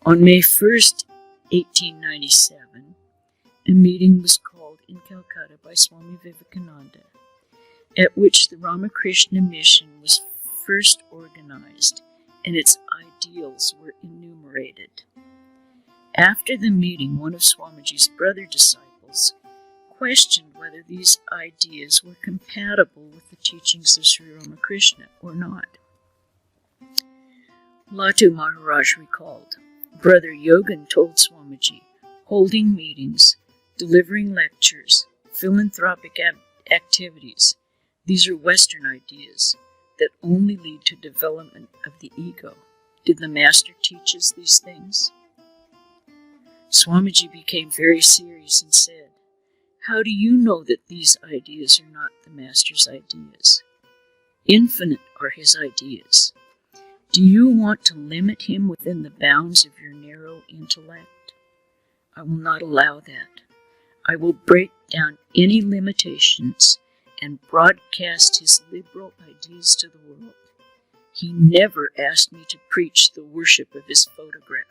On May 1st, 1897, a meeting was called in Calcutta by Swami Vivekananda, at which the Ramakrishna mission was first organized and its ideals were enumerated. After the meeting, one of Swamiji's brother disciples questioned whether these ideas were compatible with the teachings of Sri Ramakrishna or not. Latu Maharaj recalled, Brother Yogan told Swamiji, holding meetings, delivering lectures, philanthropic activities, these are Western ideas that only lead to development of the ego. Did the Master teach us these things? Swamiji became very serious and said, how do you know that these ideas are not the Master's ideas? Infinite are his ideas. Do you want to limit him within the bounds of your narrow intellect? I will not allow that. I will break down any limitations and broadcast his liberal ideas to the world. He never asked me to preach the worship of his photograph.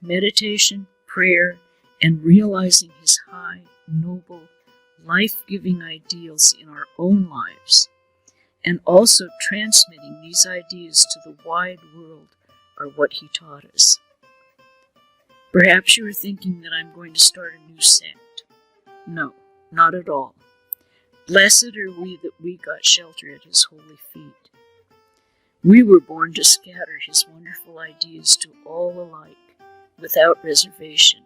Meditation, prayer, and realizing his high, noble, life-giving ideals in our own lives, and also transmitting these ideas to the wide world are what he taught us. Perhaps you are thinking that I'm going to start a new sect. No, not at all. Blessed are we that we got shelter at his holy feet. We were born to scatter his wonderful ideas to all alike, without reservation.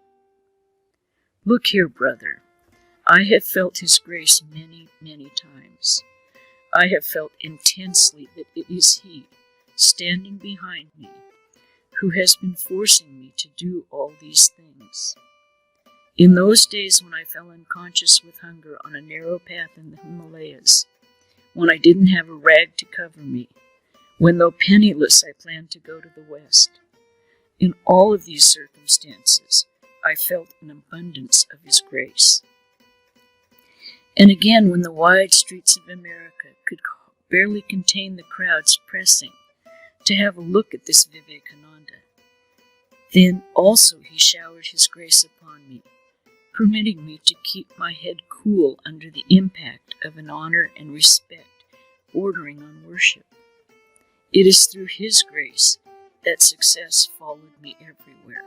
Look here, brother. I have felt his grace many, many times. I have felt intensely that it is he, standing behind me, who has been forcing me to do all these things. In those days when I fell unconscious with hunger on a narrow path in the Himalayas, when I didn't have a rag to cover me, when though penniless I planned to go to the West, in all of these circumstances, I felt an abundance of his grace. And again, when the wide streets of America could barely contain the crowds pressing to have a look at this Vivekananda, then also he showered his grace upon me, permitting me to keep my head cool under the impact of an honor and respect bordering on worship. It is through his grace that success followed me everywhere.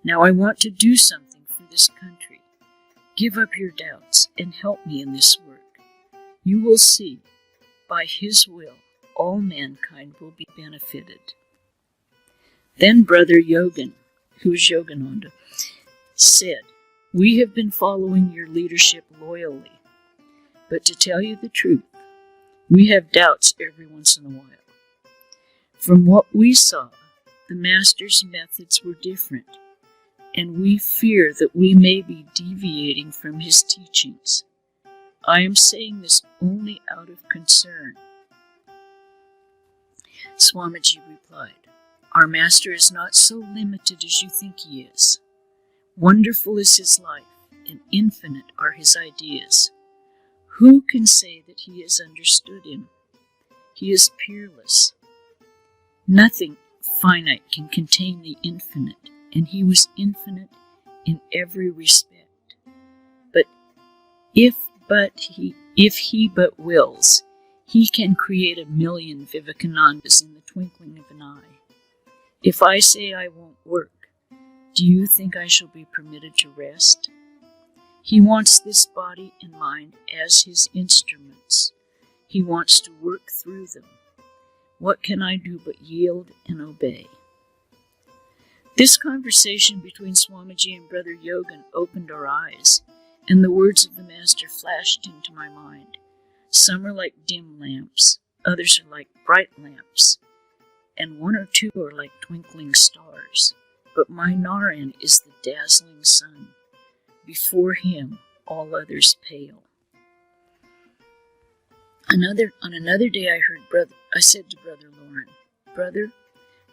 Now I want to do something for this country. Give up your doubts and help me in this work. You will see, by his will, all mankind will be benefited. Then Brother Yogan, who is Yogananda, said, we have been following your leadership loyally, but to tell you the truth, we have doubts every once in a while. From what we saw, the Master's methods were different, and we fear that we may be deviating from his teachings. I am saying this only out of concern. Swamiji replied, our Master is not so limited as you think he is. Wonderful is his life, and infinite are his ideas. Who can say that he has understood him? He is peerless. Nothing finite can contain the infinite, and he was infinite in every respect. But if he but wills, he can create 1,000,000 Vivekanandas in the twinkling of an eye. If I say I won't work, do you think I shall be permitted to rest? He wants this body and mind as his instruments. He wants to work through them. What can I do but yield and obey? This conversation between Swamiji and Brother Yogan opened our eyes, and the words of the Master flashed into my mind. Some are like dim lamps, others are like bright lamps, and one or two are like twinkling stars. But my Narayan is the dazzling sun. Before him, all others pale. On another day I said to Brother Lauren, Brother,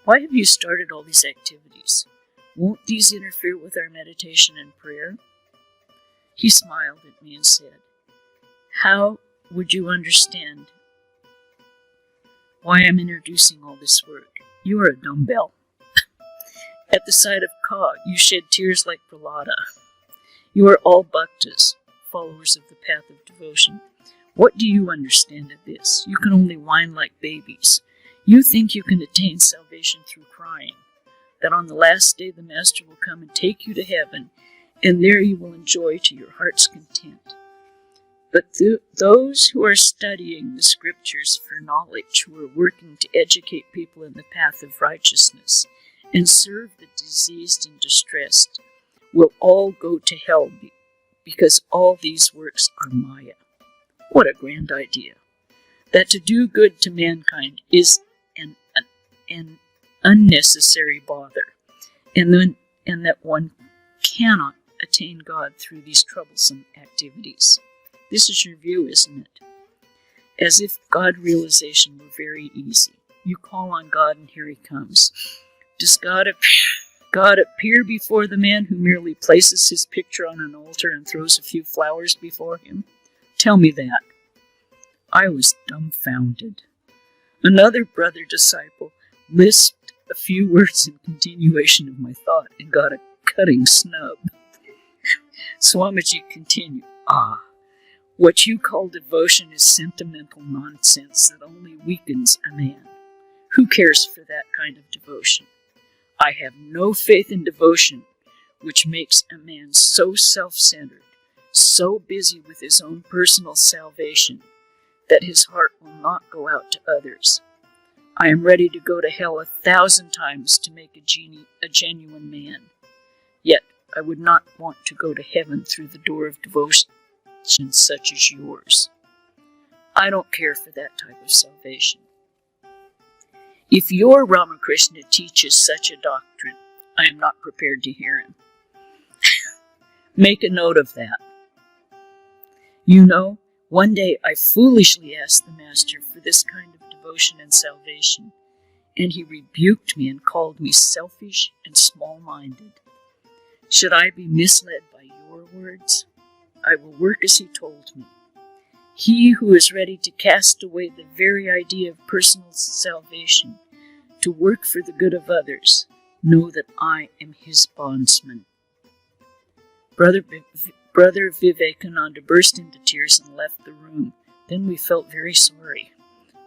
why have you started all these activities? Won't these interfere with our meditation and prayer? He smiled at me and said, how would you understand why I'm introducing all this work? You are a dumbbell. At the sight of Ka, you shed tears like Prahlada. You are all bhaktas, followers of the path of devotion. What do you understand of this? You can only whine like babies. You think you can attain salvation through crying, that on the last day the Master will come and take you to heaven, and there you will enjoy to your heart's content. But those who are studying the scriptures for knowledge, who are working to educate people in the path of righteousness and serve the diseased and distressed, will all go to hell because all these works are Maya. What a grand idea! That to do good to mankind is an unnecessary bother, and that one cannot attain God through these troublesome activities. This is your view, isn't it? As if God realization were very easy. You call on God and here he comes. Does God appear before the man who merely places his picture on an altar and throws a few flowers before him? Tell me that. I was dumbfounded. Another brother disciple lisped a few words in continuation of my thought and got a cutting snub. Swamiji continued, what you call devotion is sentimental nonsense that only weakens a man. Who cares for that kind of devotion? I have no faith in devotion which makes a man so self-centered, so busy with his own personal salvation, that his heart will not go out to others. I am ready to go to hell 1,000 times to make a genuine man. Yet I would not want to go to heaven through the door of devotion such as yours. I don't care for that type of salvation. If your Ramakrishna teaches such a doctrine, I am not prepared to hear him. Make a note of that. You know, one day I foolishly asked the Master for this kind of devotion and salvation, and he rebuked me and called me selfish and small-minded. Should I be misled by your words? I will work as he told me. He who is ready to cast away the very idea of personal salvation, to work for the good of others, know that I am his bondsman. Brother Vivekananda burst into tears and left the room. Then we felt very sorry.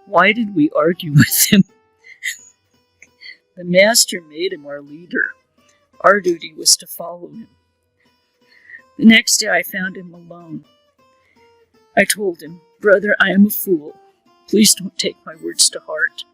Why did we argue with him? The Master made him our leader. Our duty was to follow him. The next day I found him alone. I told him, Brother, I am a fool. Please don't take my words to heart.